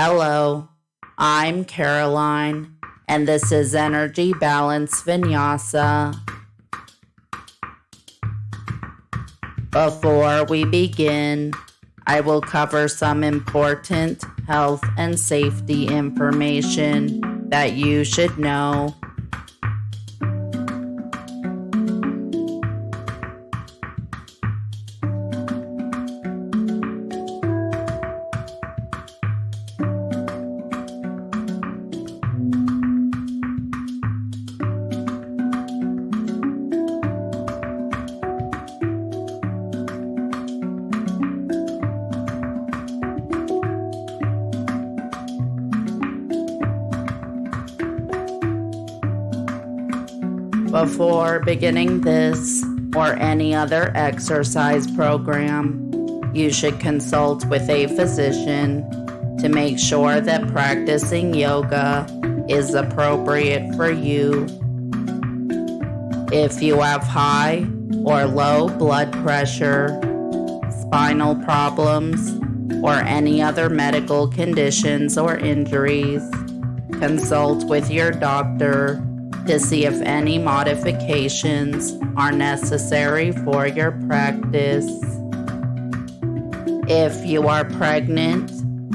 Hello, I'm Caroline, and this is Energy Balance Vinyasa. Before we begin, I will cover some important health and safety information that you should know. Before beginning this or any other exercise program, you should consult with a physician to make sure that practicing yoga is appropriate for you. If you have high or low blood pressure, spinal problems, or any other medical conditions or injuries, consult with your doctor to see if any modifications are necessary for your practice. If you are pregnant,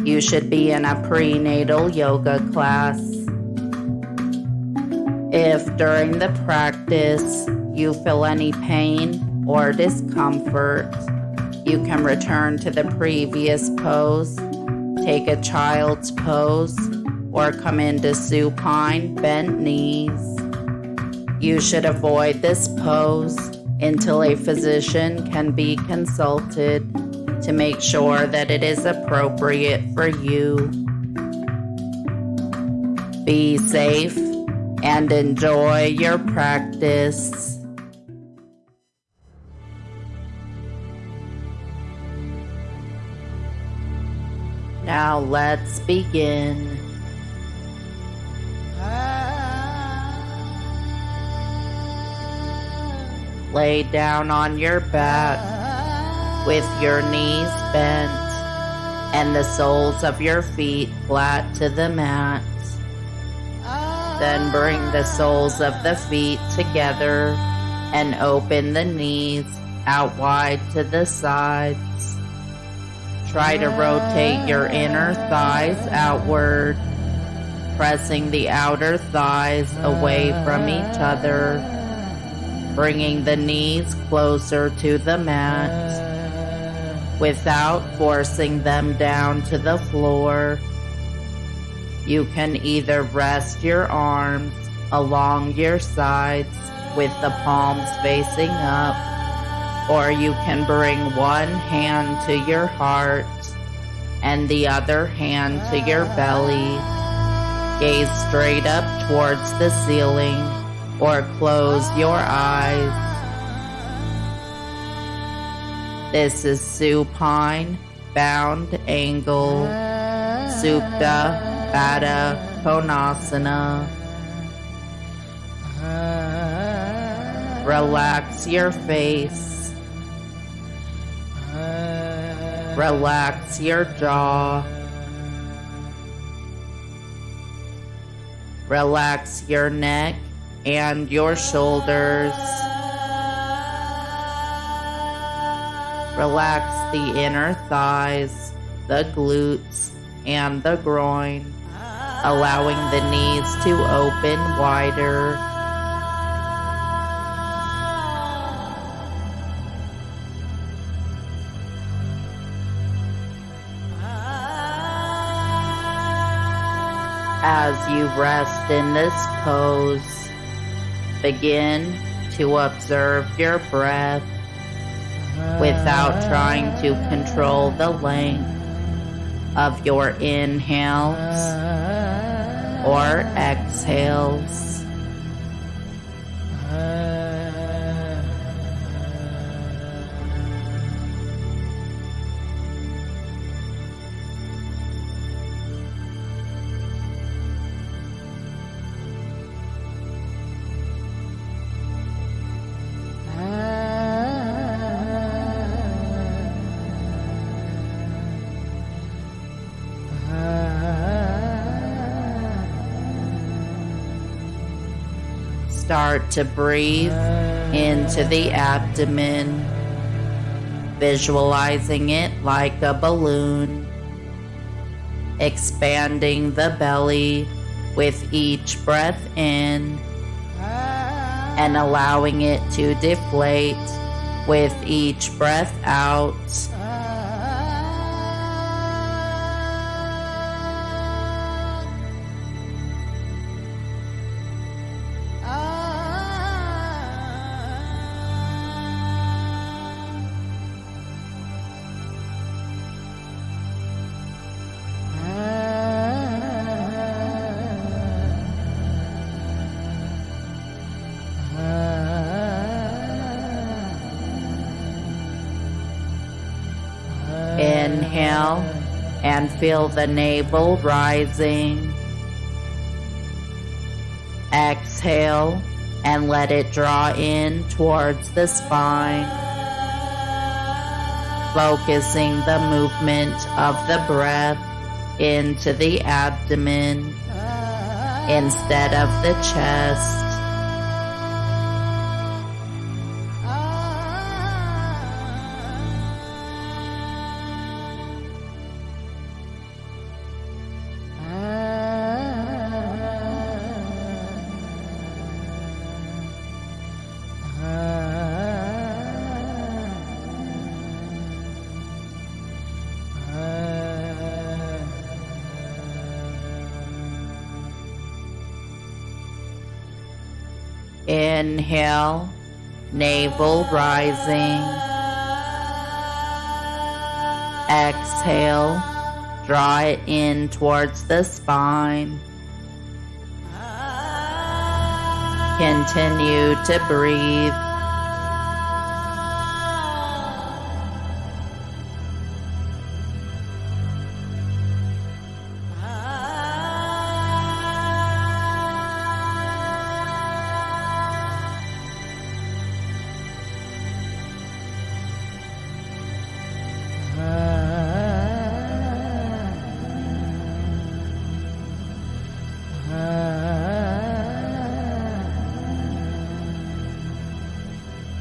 you should be in a prenatal yoga class. If during the practice you feel any pain or discomfort, you can return to the previous pose, take a child's pose, or come into supine bent knees. You should avoid this pose until a physician can be consulted to make sure that it is appropriate for you. Be safe and enjoy your practice. Now let's begin. Lay down on your back with your knees bent and the soles of your feet flat to the mat. Then bring the soles of the feet together and open the knees out wide to the sides. Try to rotate your inner thighs outward, pressing the outer thighs away from each other, bringing the knees closer to the mat without forcing them down to the floor. You can either rest your arms along your sides with the palms facing up, or you can bring one hand to your heart and the other hand to your belly. Gaze straight up towards the ceiling or close your eyes. This is supine, bound angle, Supta Baddha Konasana. Relax your face. Relax your jaw. Relax your neck and your shoulders. Relax the inner thighs, the glutes, and the groin, allowing the knees to open wider. As you rest in this pose, begin to observe your breath without trying to control the length of your inhales or exhales. Start to breathe into the abdomen, visualizing it like a balloon, expanding the belly with each breath in and allowing it to deflate with each breath out. Inhale and feel the navel rising. Exhale and let it draw in towards the spine, focusing the movement of the breath into the abdomen instead of the chest. Inhale, navel rising. Exhale, draw it in towards the spine. Continue to breathe.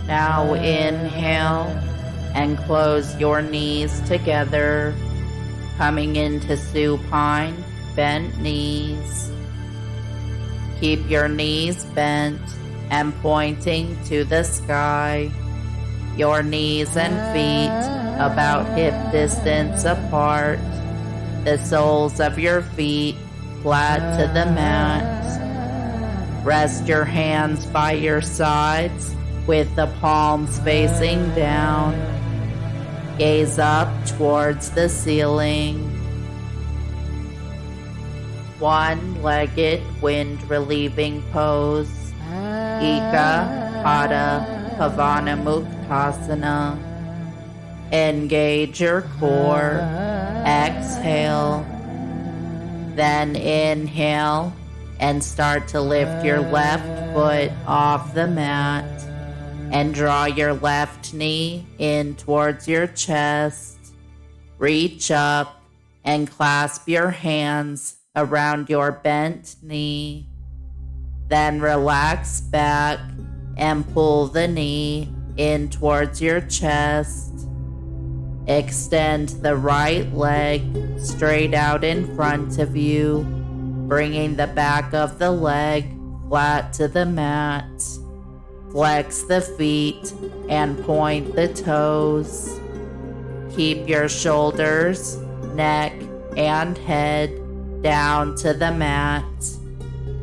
Now inhale and close your knees together, coming into supine, bent knees. Keep your knees bent and pointing to the sky. Your knees and feet about hip distance apart. The soles of your feet flat to the mat. Rest your hands by your sides with the palms facing down. Gaze up towards the ceiling. One-legged wind-relieving pose. Eka Pada Pavana Muktasana. Engage your core. Exhale. Then inhale and start to lift your left foot off the mat and draw your left knee in towards your chest. Reach up and clasp your hands around your bent knee. Then relax back and pull the knee in towards your chest. Extend the right leg straight out in front of you, bringing the back of the leg flat to the mat. Flex the feet and point the toes. Keep your shoulders, neck, and head down to the mat,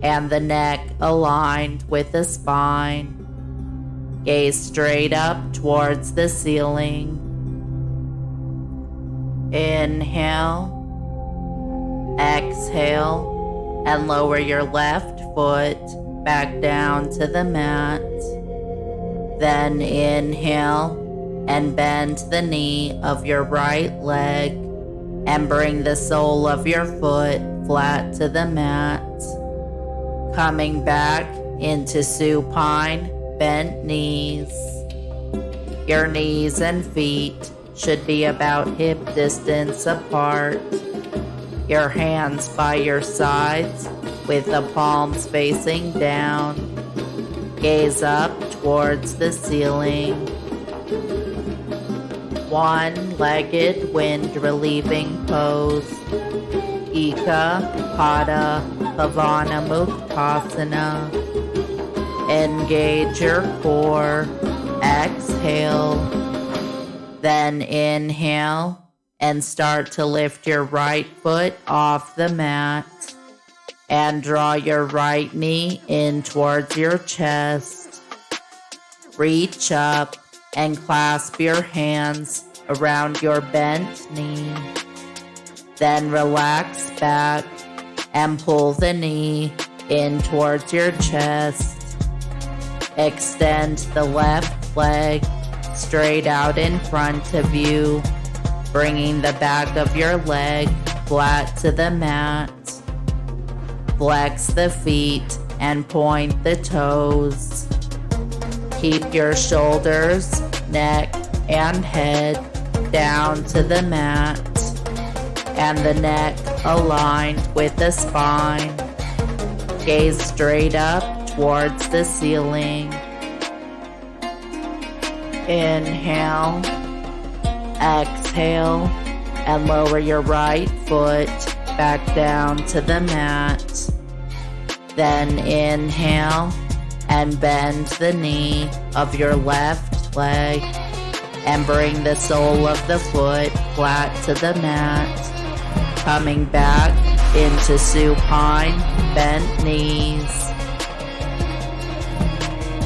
and the neck aligned with the spine. Gaze straight up towards the ceiling. Inhale, exhale, and lower your left foot back down to the mat. Then inhale and bend the knee of your right leg and bring the sole of your foot flat to the mat. Coming back into supine, bent knees. Your knees and feet should be about hip distance apart. Your hands by your sides with the palms facing down. Gaze up towards the ceiling. One-legged wind-relieving pose. Eka Pada Pavana Muktasana. Engage your core. Exhale. Then inhale and start to lift your right foot off the mat. And draw your right knee in towards your chest. Reach up and clasp your hands around your bent knee. Then relax back and pull the knee in towards your chest. Extend the left leg straight out in front of you, bringing the back of your leg flat to the mat. Flex the feet and point the toes. Keep your shoulders, neck, and head down to the mat, and the neck aligned with the spine. Gaze straight up towards the ceiling. Inhale, exhale, and lower your right foot back down to the mat. Then inhale and bend the knee of your left leg and bring the sole of the foot flat to the mat. Coming back into supine bent knees.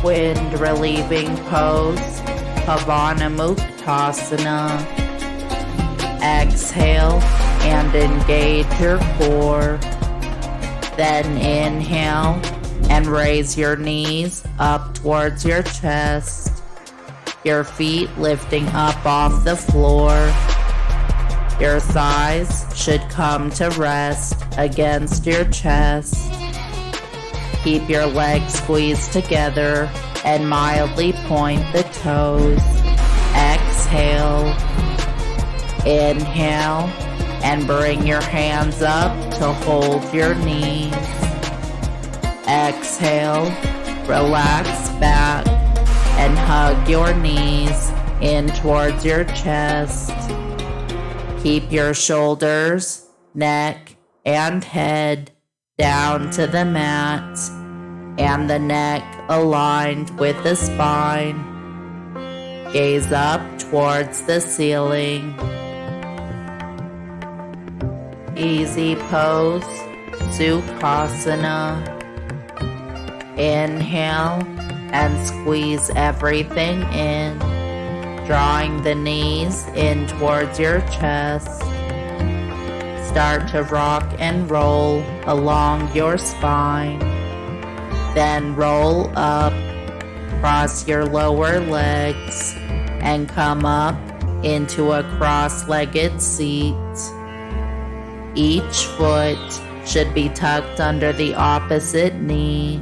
Wind relieving pose, Pavana Muktasana. Exhale and engage your core. Then inhale and raise your knees up towards your chest. Your feet lifting up off the floor. Your thighs should come to rest against your chest. Keep your legs squeezed together and mildly point the toes. Exhale. Inhale and bring your hands up to hold your knees. Exhale, relax back and hug your knees in towards your chest. Keep your shoulders, neck, and head down to the mat, and the neck aligned with the spine. Gaze up towards the ceiling. Easy pose, Sukhasana. Inhale and squeeze everything in, drawing the knees in towards your chest. Start to rock and roll along your spine. Then roll up, cross your lower legs, and come up into a cross-legged seat. Each foot should be tucked under the opposite knee.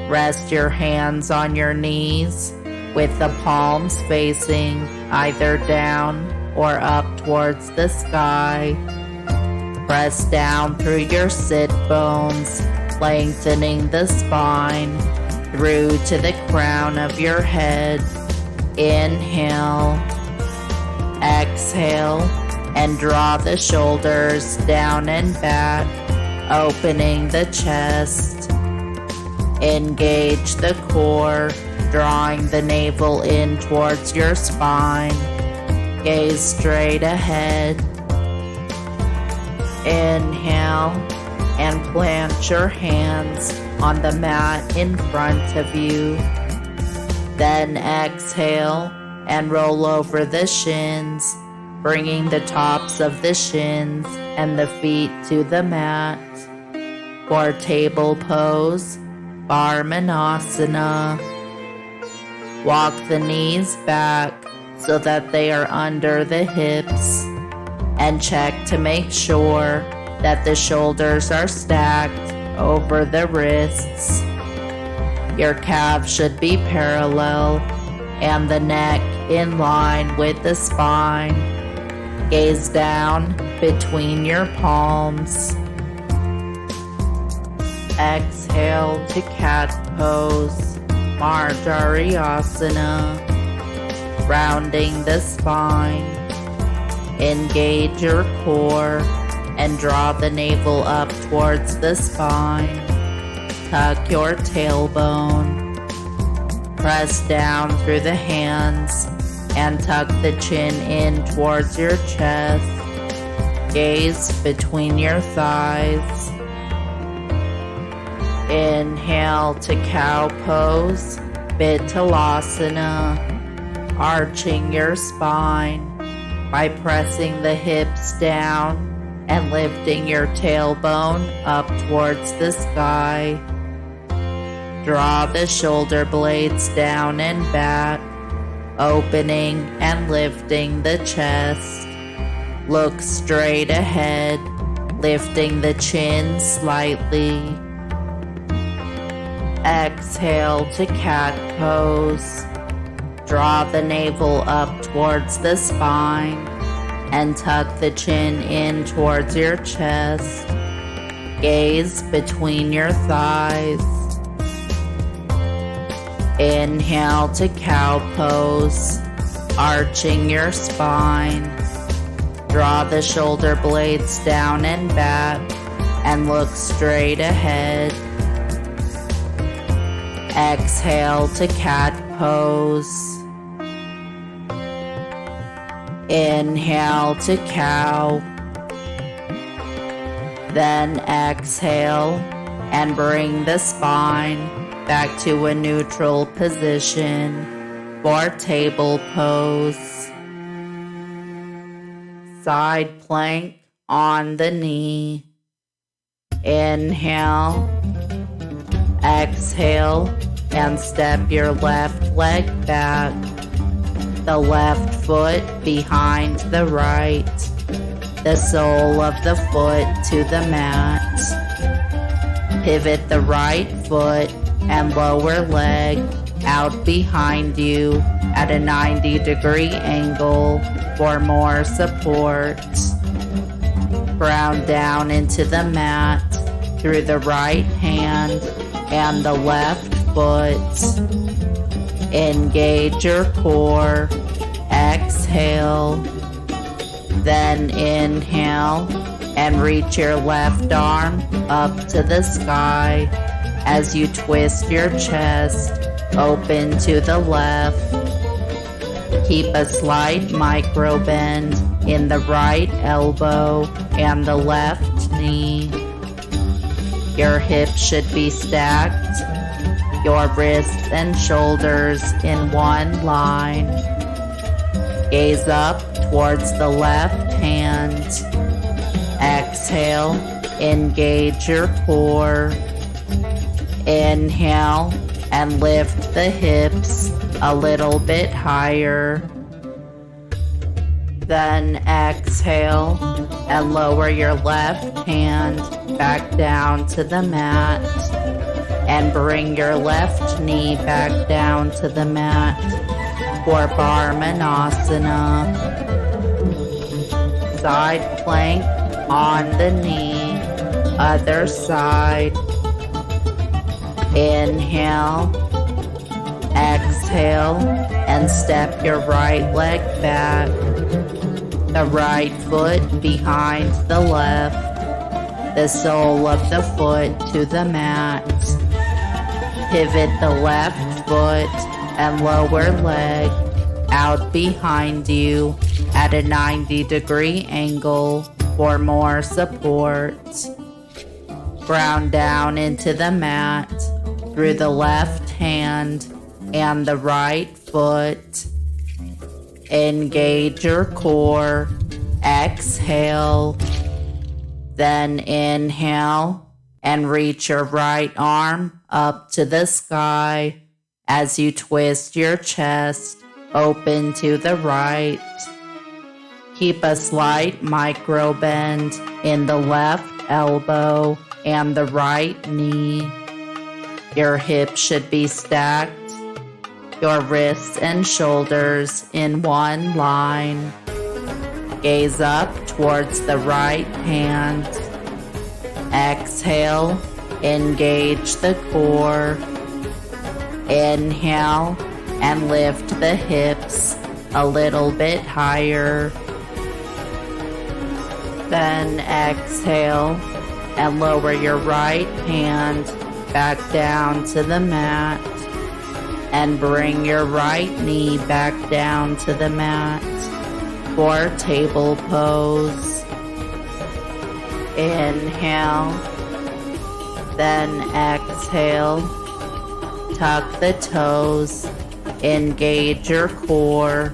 Rest your hands on your knees with the palms facing either down or up towards the sky. Press down through your sit bones, lengthening the spine through to the crown of your head. Inhale, exhale, and draw the shoulders down and back, opening the chest. Engage the core, drawing the navel in towards your spine. Gaze straight ahead. Inhale and plant your hands on the mat in front of you. Then exhale and roll over the shins, bringing the tops of the shins and the feet to the mat. For table pose, Varmanasana. Walk the knees back so that they are under the hips, and check to make sure that the shoulders are stacked over the wrists. Your calves should be parallel and the neck in line with the spine. Gaze down between your palms. Exhale to cat pose, Vinyasa, rounding the spine. Engage your core and draw the navel up towards the spine. Tuck your tailbone. Press down through the hands and tuck the chin in towards your chest. Gaze between your thighs. Inhale to cow pose, Vinyasa, arching your spine by pressing the hips down and lifting your tailbone up towards the sky. Draw the shoulder blades down and back, opening and lifting the chest. Look straight ahead, lifting the chin slightly. Exhale to cat pose. Draw the navel up towards the spine and tuck the chin in towards your chest. Gaze between your thighs. Inhale to cow pose, arching your spine. Draw the shoulder blades down and back and look straight ahead. Exhale to cat pose. Inhale to cow. Then exhale and bring the spine back to a neutral position for table pose. Side plank on the knee. Inhale. Exhale and step your left leg back. The left foot behind the right. The sole of the foot to the mat. Pivot the right foot and lower leg out behind you at a 90-degree angle for more support. Ground down into the mat through the right hand and the left foot. Engage your core. Exhale. Then inhale and reach your left arm up to the sky as you twist your chest open to the left. Keep a slight micro bend in the right elbow and the left knee. Your hips should be stacked, your wrists and shoulders in one line. Gaze up towards the left hand. Exhale, engage your core. Inhale and lift the hips a little bit higher. Then exhale and lower your left hand back down to the mat and bring your left knee back down to the mat for Vinyasa. Side plank on the knee, other side. Inhale, exhale, and step your right leg back. The right foot behind the left, the sole of the foot to the mat. Pivot the left foot and lower leg out behind you at a 90-degree angle for more support. Ground down into the mat through the left hand and the right foot. Engage your core. Exhale. Then inhale and reach your right arm up to the sky as you twist your chest open to the right. Keep a slight micro bend in the left elbow and the right knee. Your hips should be stacked, your wrists and shoulders in one line. Gaze up towards the right hand. Exhale engage the core. Inhale and lift the hips a little bit higher. Then exhale and lower your right hand back down to the mat and bring your right knee back down to the mat for table pose. Inhale, then exhale. Tuck the toes, engage your core,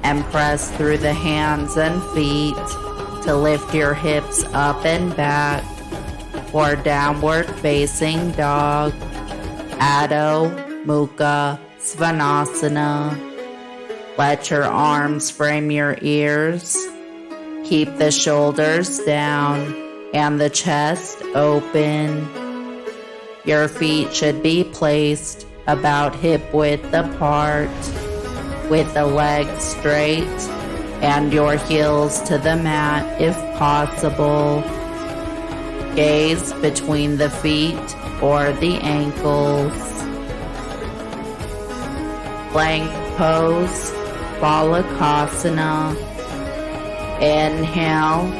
and press through the hands and feet to lift your hips up and back for downward facing dog, Adho Mukha Svanasana. Let your arms frame your ears. Keep the shoulders down and the chest open. Your feet should be placed about hip width apart, with the legs straight and your heels to the mat if possible. Gaze between the feet or the ankles. Plank pose, Balakasana. Inhale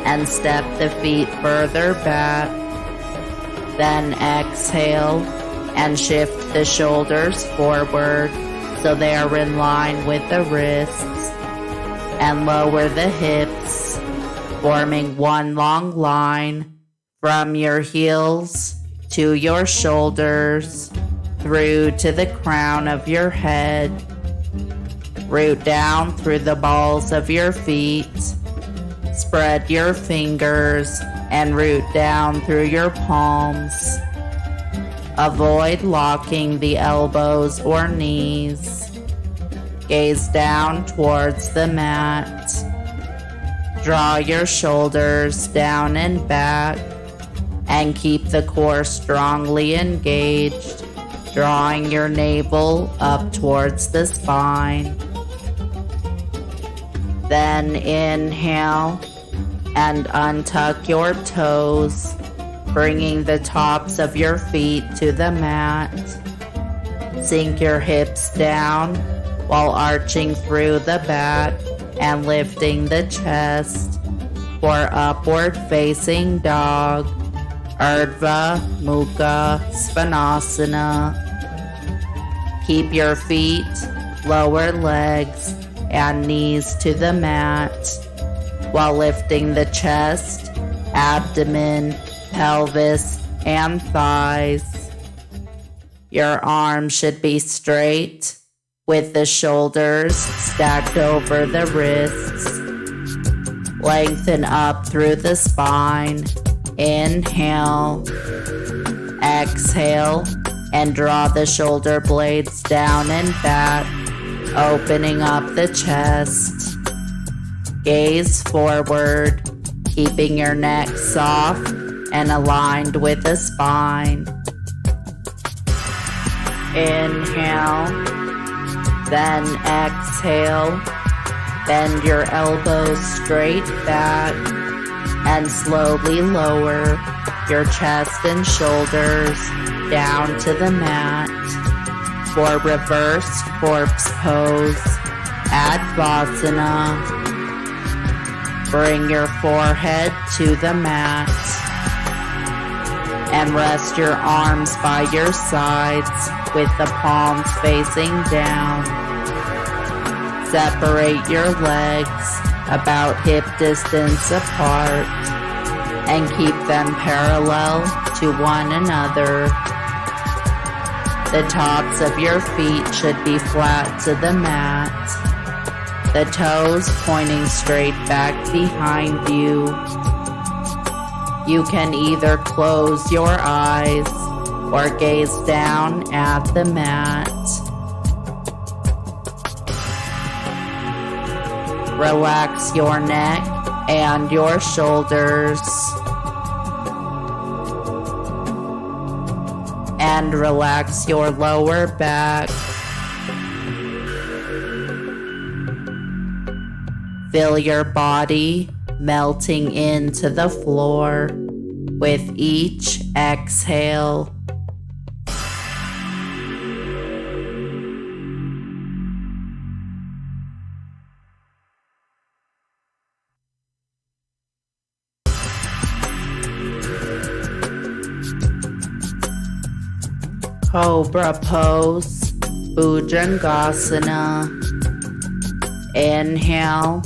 and step the feet further back. Then exhale and shift the shoulders forward so they are in line with the wrists, and lower the hips, forming one long line from your heels to your shoulders through to the crown of your head. Root down through the balls of your feet. Spread your fingers and root down through your palms. Avoid locking the elbows or knees. Gaze down towards the mat. Draw your shoulders down and back and keep the core strongly engaged, drawing your navel up towards the spine. Then inhale and untuck your toes, bringing the tops of your feet to the mat. Sink your hips down while arching through the back and lifting the chest for upward facing dog, Urdhva Mukha Svanasana. Keep your feet, lower legs, and knees to the mat while lifting the chest, abdomen, pelvis, and thighs. Your arms should be straight with the shoulders stacked over the wrists. Lengthen up through the spine. Inhale. Exhale and draw the shoulder blades down and back, opening up the chest. Gaze forward, keeping your neck soft and aligned with the spine. Inhale. Then exhale, bend your elbows straight back and slowly lower your chest and shoulders down to the mat for reverse corpse pose, Advasana. Bring your forehead to the mat and rest your arms by your sides with the palms facing down. Separate your legs about hip distance apart and keep them parallel to one another. The tops of your feet should be flat to the mat, the toes pointing straight back behind you. You can either close your eyes or gaze down at the mat. Relax your neck and your shoulders. And relax your lower back. Feel your body melting into the floor. with each exhale. Cobra pose, Bhujangasana. Inhale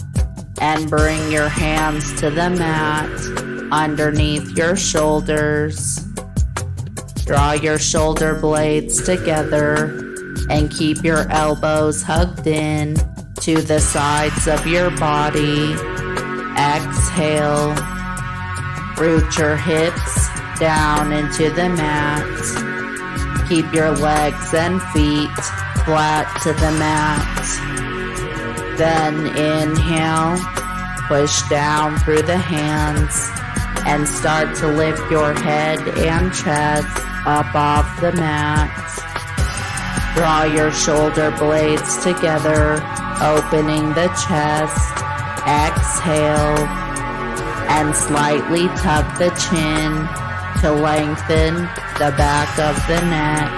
and bring your hands to the mat underneath your shoulders. Draw your shoulder blades together and keep your elbows hugged in to the sides of your body. Exhale. Root your hips down into the mat. Keep your legs and feet flat to the mat. Then inhale, push down through the hands and start to lift your head and chest up off the mat. Draw your shoulder blades together, opening the chest. Exhale and slightly tuck the chin to lengthen the back of the neck.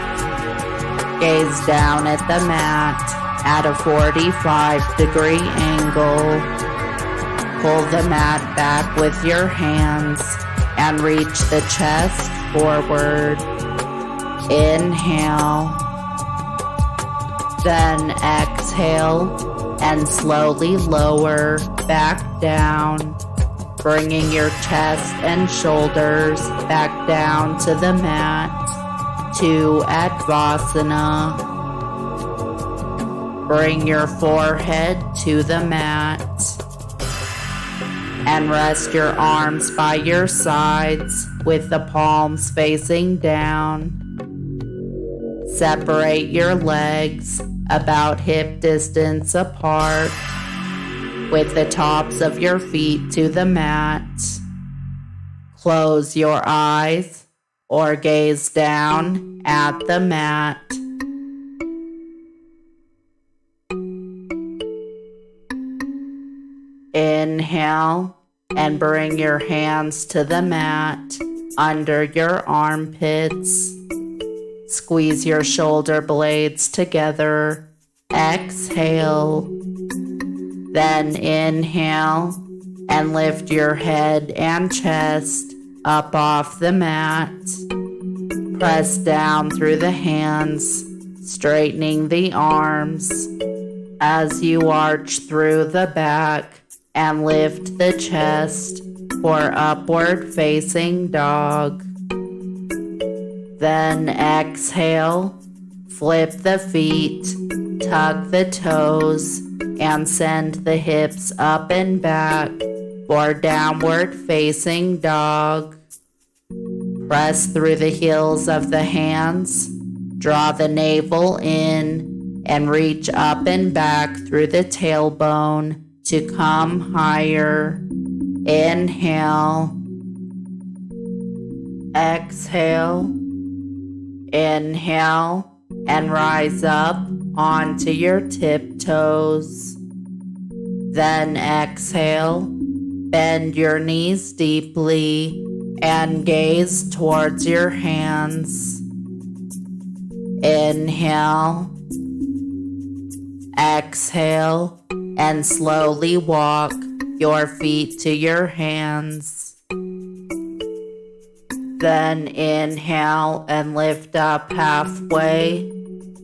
Gaze down at the mat at a 45-degree angle. Pull the mat back with your hands and reach the chest forward. Inhale. Then exhale and slowly lower back down, bringing your chest and shoulders back down to the mat to Advasana. Bring your forehead to the mat and rest your arms by your sides with the palms facing down. Separate your legs about hip distance apart with the tops of your feet to the mat. Close your eyes or gaze down at the mat. Inhale and bring your hands to the mat under your armpits. Squeeze your shoulder blades together. Exhale. Then inhale and lift your head and chest up off the mat. Press down through the hands, straightening the arms as you arch through the back and lift the chest for upward facing dog. Then exhale, flip the feet, tug the toes, and send the hips up and back for downward facing dog. Press through the heels of the hands, draw the navel in, and reach up and back through the tailbone to come higher. Inhale. Exhale. Inhale and rise up onto your tiptoes. Then exhale, bend your knees deeply and gaze towards your hands. Inhale. Exhale and slowly walk your feet to your hands. Then inhale and lift up halfway,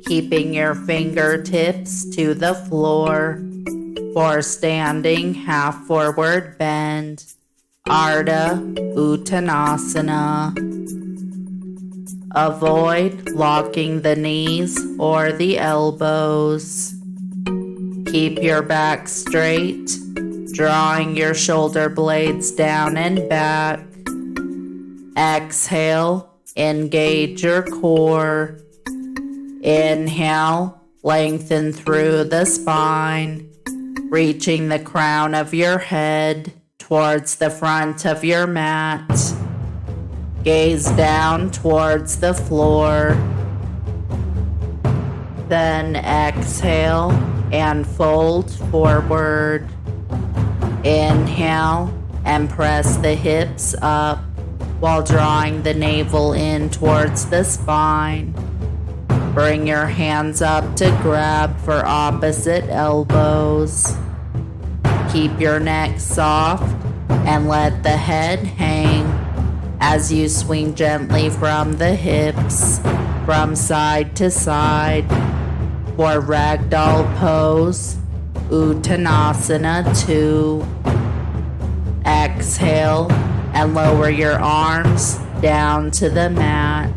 keeping your fingertips to the floor for standing half forward bend, Ardha Uttanasana. Avoid locking the knees or the elbows. Keep your back straight, drawing your shoulder blades down and back. Exhale, engage your core. Inhale, lengthen through the spine, reaching the crown of your head towards the front of your mat. Gaze down towards the floor. Then exhale and fold forward. Inhale and press the hips up. while drawing the navel in towards the spine. Bring your hands up to grab for opposite elbows. Keep your neck soft and let the head hang as you swing gently from the hips, from side to side. For Ragdoll Pose, Uttanasana 2. Exhale and lower your arms down to the mat.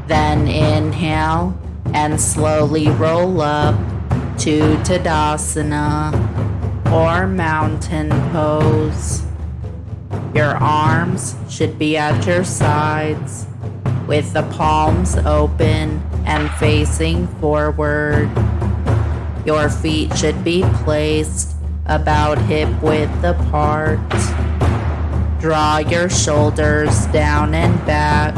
Then inhale and slowly roll up to Tadasana or Mountain Pose. Your arms should be at your sides with the palms open and facing forward. Your feet should be placed about hip width apart. Draw your shoulders down and back.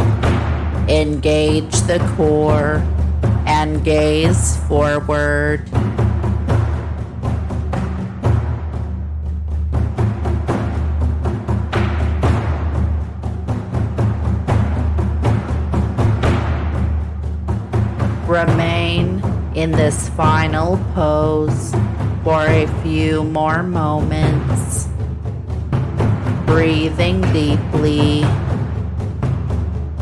Engage the core and gaze forward. Remain in this final pose for a few more moments, breathing deeply,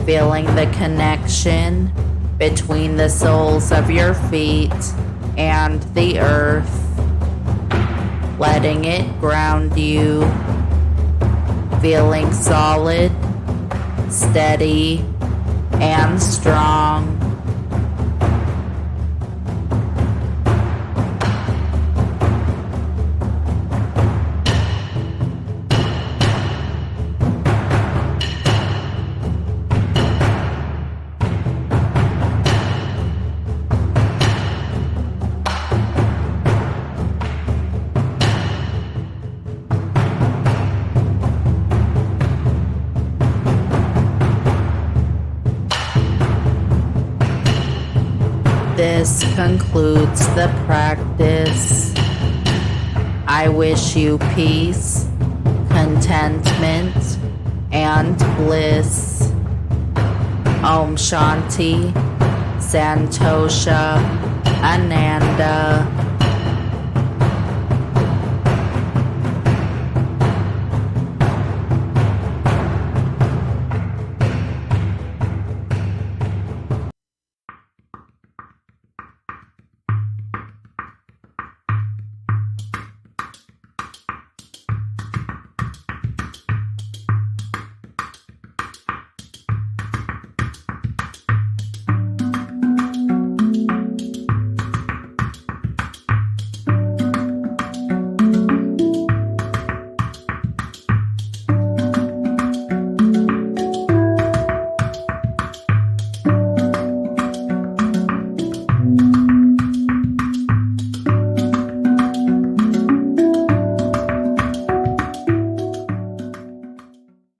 feeling the connection between the soles of your feet and the earth, letting it ground you, feeling solid, steady, and strong. This concludes the practice. I wish you peace, contentment, and bliss. Om Shanti, Santosha, Ananda.